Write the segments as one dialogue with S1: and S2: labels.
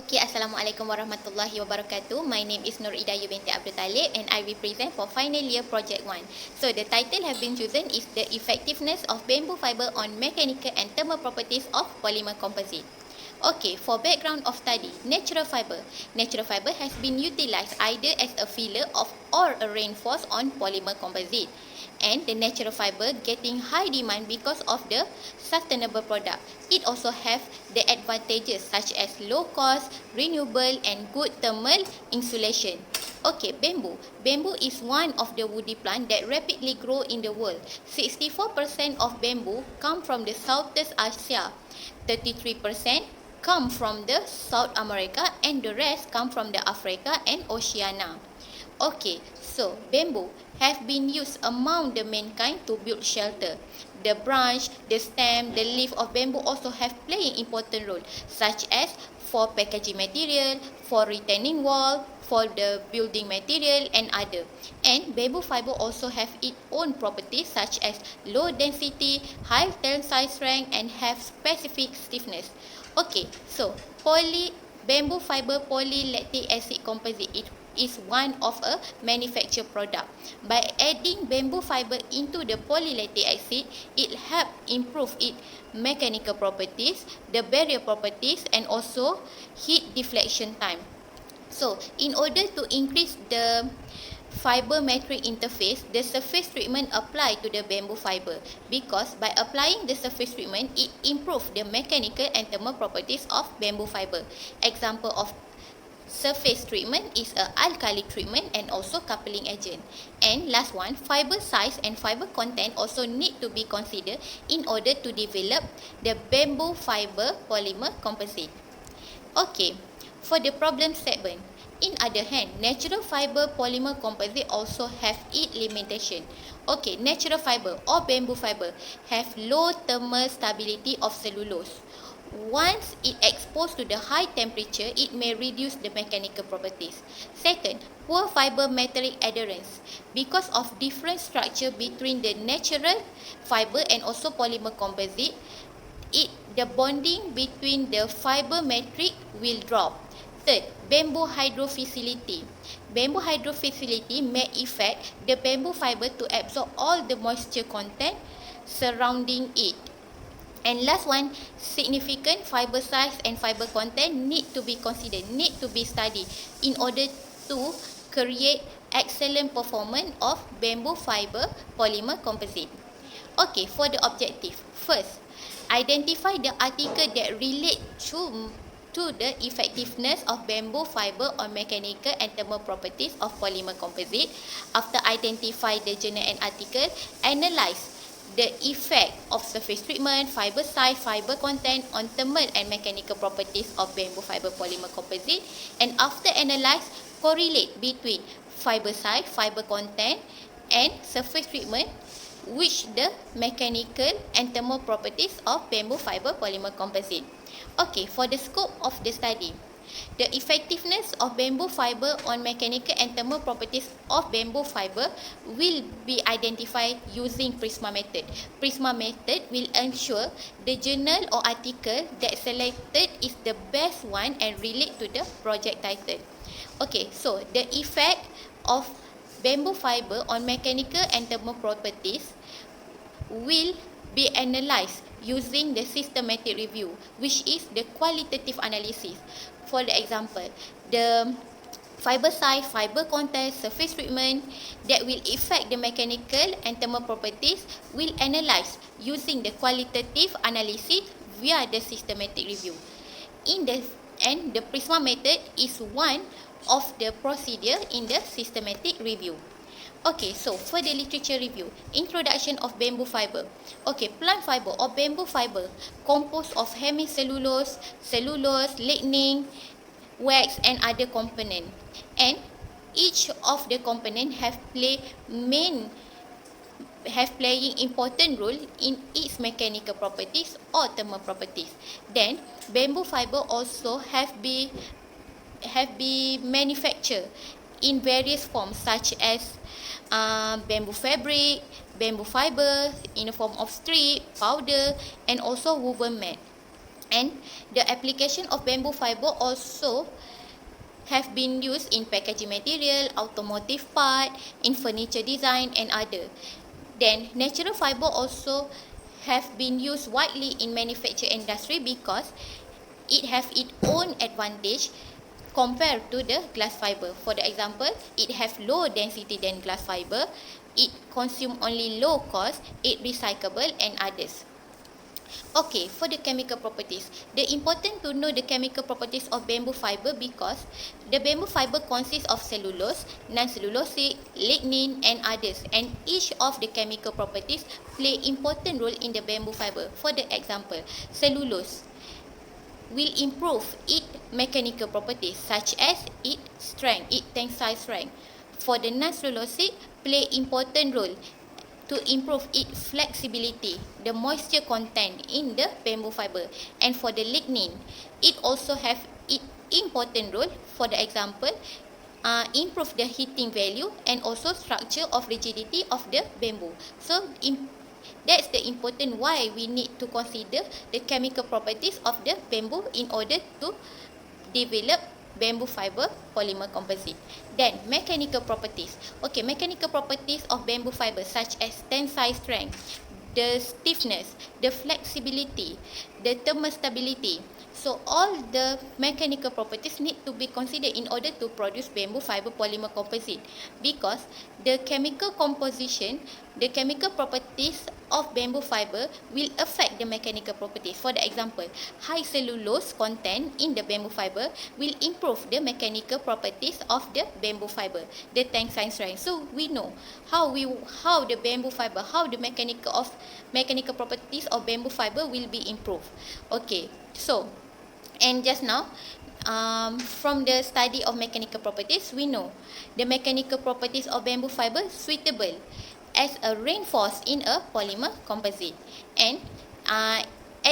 S1: Okay, Assalamualaikum warahmatullahi wabarakatuh. My name is Nur Idayu binti Abdul Talib and I will present for final year project 1. So the title have been chosen is the effectiveness of bamboo fiber on mechanical and thermal properties of polymer composite. Okay, for background of study, natural fiber. Natural fiber has been utilized either as a filler of or a reinforce on polymer composite. And the natural fiber getting high demand because of the sustainable product. It also have the advantages such as low cost, renewable and good thermal insulation. Okay, bamboo. Bamboo is one of the woody plant that rapidly grow in the world. 64% of bamboo come from the Southeast Asia. 33% come from the South America and the rest come from the Africa and Oceania. Okay, so bamboo have been used among the mankind to build shelter. The branch, the stem, the leaf of bamboo also have playing important role, such as for packaging material, for retaining wall, for the building material and other. And bamboo fiber also have its own properties such as low density, high tensile strength and have specific stiffness. Okay, so bamboo fiber polylactic acid composite is one of a manufactured product. By adding bamboo fiber into the polylactic acid, it help improve its mechanical properties, the barrier properties and also heat deflection time. So, in order to increase the fiber metric interface, the surface treatment applied to the bamboo fiber because by applying the surface treatment, it improves the mechanical and thermal properties of bamboo fiber. Example of surface treatment is a alkali treatment and also coupling agent. And last one, fiber size and fiber content also need to be considered in order to develop the bamboo fiber polymer composite. Okay, for the problem statement, in other hand, natural fiber polymer composite also have its limitation. Okay, natural fiber or bamboo fiber have low thermal stability of cellulose. Once it exposed to the high temperature, it may reduce the mechanical properties. Second, poor fiber metallic adherence. Because of different structure between the natural fiber and also polymer composite, the bonding between the fiber metric will drop. Third, bamboo hydrophysilicity. Bamboo hydrophysilicity may affect the bamboo fiber to absorb all the moisture content surrounding it. And last one, significant fiber size and fiber content need to be considered, need to be studied in order to create excellent performance of bamboo fiber polymer composite. Okay, for the objective. First, identify the article that relate to the effectiveness of bamboo fiber on mechanical and thermal properties of polymer composite. After identify the journal and article, analyze the effect of surface treatment, fiber size, fiber content on thermal and mechanical properties of bamboo fiber polymer composite. And after analyze, correlate between fiber size, fiber content and surface treatment, which the mechanical and thermal properties of bamboo fiber polymer composite. Okay, for the scope of the study, the effectiveness of bamboo fiber on mechanical and thermal properties of bamboo fiber will be identified using Prisma method. Prisma method will ensure the journal or article that selected is the best one and relate to the project title. Okay, so the effect of bamboo fiber on mechanical and thermal properties will be analyzed using the systematic review, which is the qualitative analysis. For the example, the fiber size, fiber content, surface treatment that will affect the mechanical and thermal properties will analyze using the qualitative analysis via the systematic review. And the Prisma method is one of the procedure in the systematic review. Okay, so for the literature review, introduction of bamboo fiber. Okay, plant fiber or bamboo fiber composed of hemicellulose, cellulose, lignin, wax and other component. And each of the component have playing important role in its mechanical properties or thermal properties. Then bamboo fiber also have been manufactured in various forms such as bamboo fabric, bamboo fiber in the form of strip, powder and also woven mat. And the application of bamboo fiber also have been used in packaging material, automotive part, in furniture design and other. Then natural fiber also have been used widely in manufacturing industry because it have its own advantage compared to the glass fiber. For the example, it have low density than glass fiber, it consume only low cost, it recyclable and others. Okay, for the chemical properties, the important to know the chemical properties of bamboo fiber because the bamboo fiber consists of cellulose, non-cellulosic, lignin and others, and each of the chemical properties play important role in the bamboo fiber. For the example, cellulose will improve its mechanical properties such as its strength, its tensile strength. For the non-cellulosic, play important role to improve its flexibility, the moisture content in the bamboo fiber. And for the lignin, it also have its important role. For the example, improve the heating value and also structure of rigidity of the bamboo. So that's the important why we need to consider the chemical properties of the bamboo in order to develop bamboo fiber polymer composite. Then mechanical properties. Okay, mechanical properties of bamboo fiber such as tensile strength, the stiffness, the flexibility, the thermostability. So all the mechanical properties need to be considered in order to produce bamboo fiber polymer composite because the chemical composition, the chemical properties of bamboo fiber will affect the mechanical properties. For the example, high cellulose content in the bamboo fiber will improve the mechanical properties of the bamboo fiber, the tensile strength. So we know how the bamboo fiber, how the mechanical properties of bamboo fiber will be improved. Okay, so and just now, from the study of mechanical properties, we know the mechanical properties of bamboo fiber suitable as a reinforced in a polymer composite. And at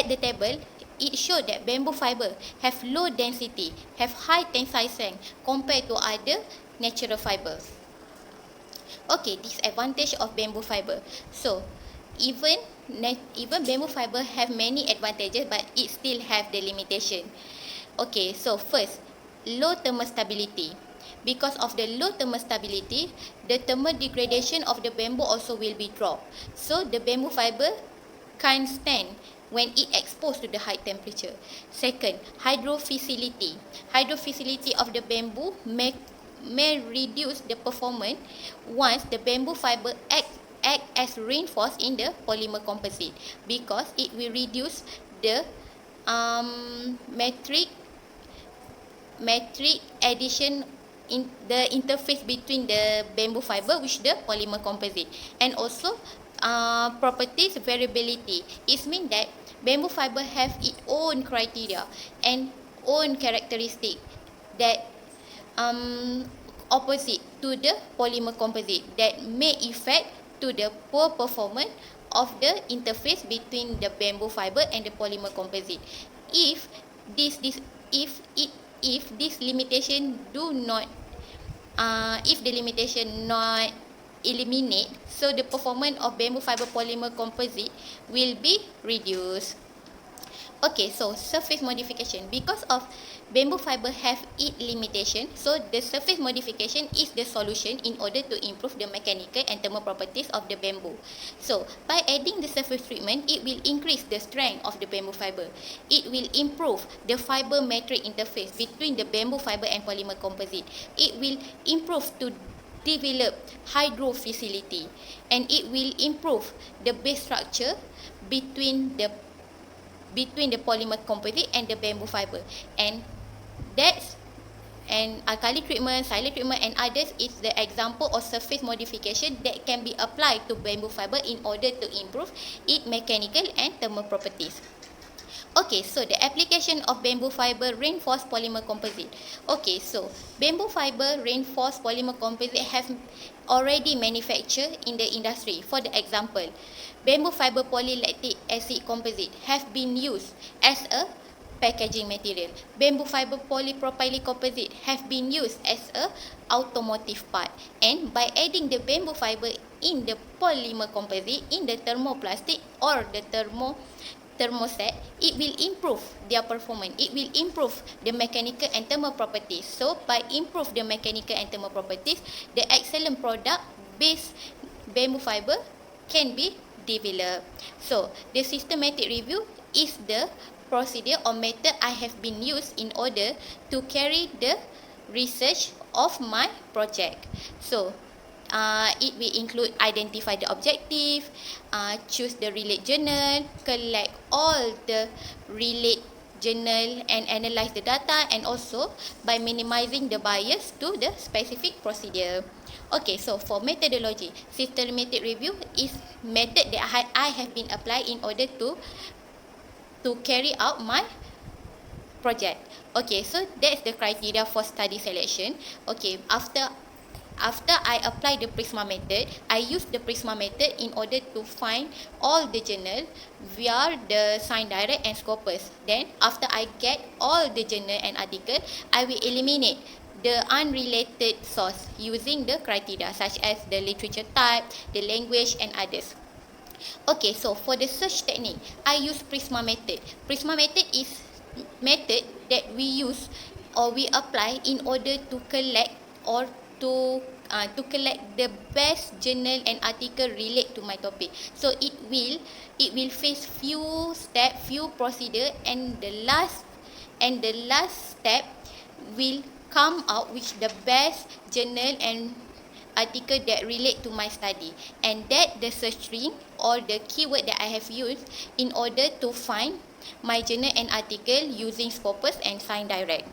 S1: the table, it showed that bamboo fiber have low density, have high tensile strength compared to other natural fiber. Okay, disadvantage of bamboo fiber. So even bamboo fiber have many advantages, but it still have the limitation. Okay, so first, low thermostability. Because of the low thermostability, the thermal degradation of the bamboo also will be dropped. So the bamboo fiber can't stand when it exposed to the high temperature. Second, hydrophilicity. Hydrophilicity of the bamboo may reduce the performance once the bamboo fiber act as reinforced in the polymer composite because it will reduce the metric addition in the interface between the bamboo fiber with the polymer composite. And also properties variability. It means that bamboo fiber have its own criteria and own characteristic that opposite to the polymer composite that may affect to the poor performance of the interface between the bamboo fiber and the polymer composite. If this limitation do not if the limitation not eliminate, so the performance of bamboo fiber polymer composite will be reduced. Okay, so surface modification. Because of bamboo fiber have its limitation, so the surface modification is the solution in order to improve the mechanical and thermal properties of the bamboo. So by adding the surface treatment, it will increase the strength of the bamboo fiber. It will improve the fiber matrix interface between the bamboo fiber and polymer composite. It will improve to develop hydrophilicity, and it will improve the base structure between the polymer composite and the bamboo fiber. And alkali treatment, silane treatment and others is the example of surface modification that can be applied to bamboo fiber in order to improve its mechanical and thermal properties. Okay, so the application of bamboo fiber reinforced polymer composite. Okay, so bamboo fiber reinforced polymer composite have already manufactured in the industry. For the example, bamboo fiber polylactic acid composite have been used as a packaging material. Bamboo fiber polypropylene composite have been used as a automotive part. And by adding the bamboo fiber in the polymer composite, in the thermoplastic or the thermoset, it will improve their performance. It will improve the mechanical and thermal properties. So by improve the mechanical and thermal properties, the excellent product based bamboo fiber can be developed. So the systematic review is the procedure or method I have been used in order to carry the research of my project. So it will include identify the objective, choose the relate journal, collect all the relate journal and analyze the data, and also by minimizing the bias to the specific procedure. Okay, so for methodology, systematic review is method that I have been applied in order to carry out my project. Okay, so that's the criteria for study selection. Okay, after I apply the Prisma method, I use the Prisma method in order to find all the journal via the Sign Direct and Scopus. Then after I get all the journal and article, I will eliminate the unrelated source using the criteria such as the literature type, the language and others. Okay, so for the search technique, I use Prisma method. Prisma method is method that we use or we apply in order to collect or to collect the best journal and article relate to my topic. So it will face few step, few procedure, and the last step will come out with the best journal and article that relate to my study, and that the search string or the keyword that I have used in order to find my journal and article using Scopus and Sign Direct.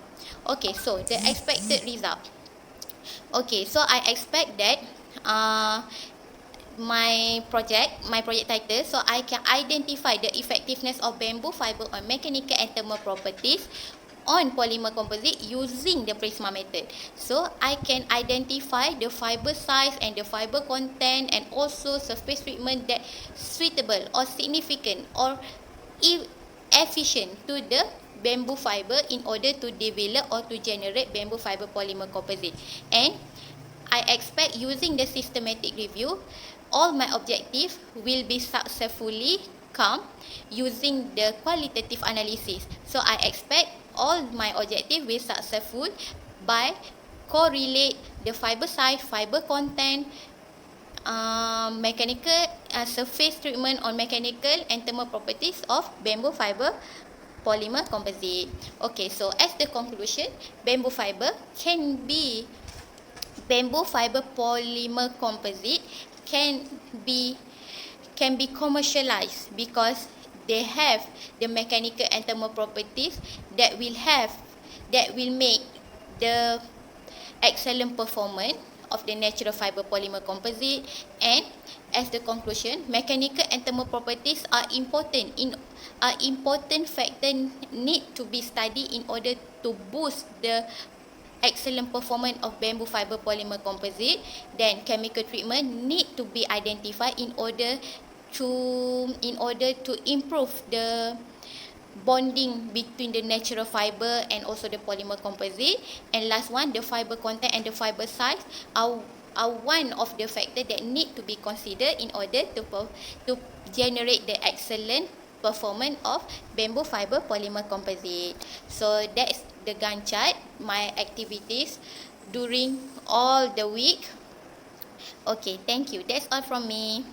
S1: Okay, so the expected result. Okay, so I expect that my project title, so I can identify the effectiveness of bamboo fiber on mechanical and thermal properties on polymer composite using the Prisma method. So I can identify the fiber size and the fiber content, and also surface treatment that suitable or significant or efficient to the bamboo fiber in order to develop or to generate bamboo fiber polymer composite. And I expect using the systematic review, all my objectives will be successfully come using the qualitative analysis. So I expect all my objective will successful by correlate the fiber size, fiber content, mechanical surface treatment on mechanical and thermal properties of bamboo fiber polymer composite. Okay, so as the conclusion, bamboo fiber polymer composite can be commercialized because they have the mechanical and thermal properties that will make the excellent performance of the natural fiber polymer composite. And as the conclusion, mechanical and thermal properties are important factor need to be studied in order to boost the excellent performance of bamboo fiber polymer composite. Then chemical treatment need to be identified in order to improve the bonding between the natural fiber and also the polymer composite. And last one, the fiber content and the fiber size are one of the factors that need to be considered in order to generate the excellent performance of bamboo fiber polymer composite. So that's the Gantt chart, my activities during all the week. Okay, thank you. That's all from me.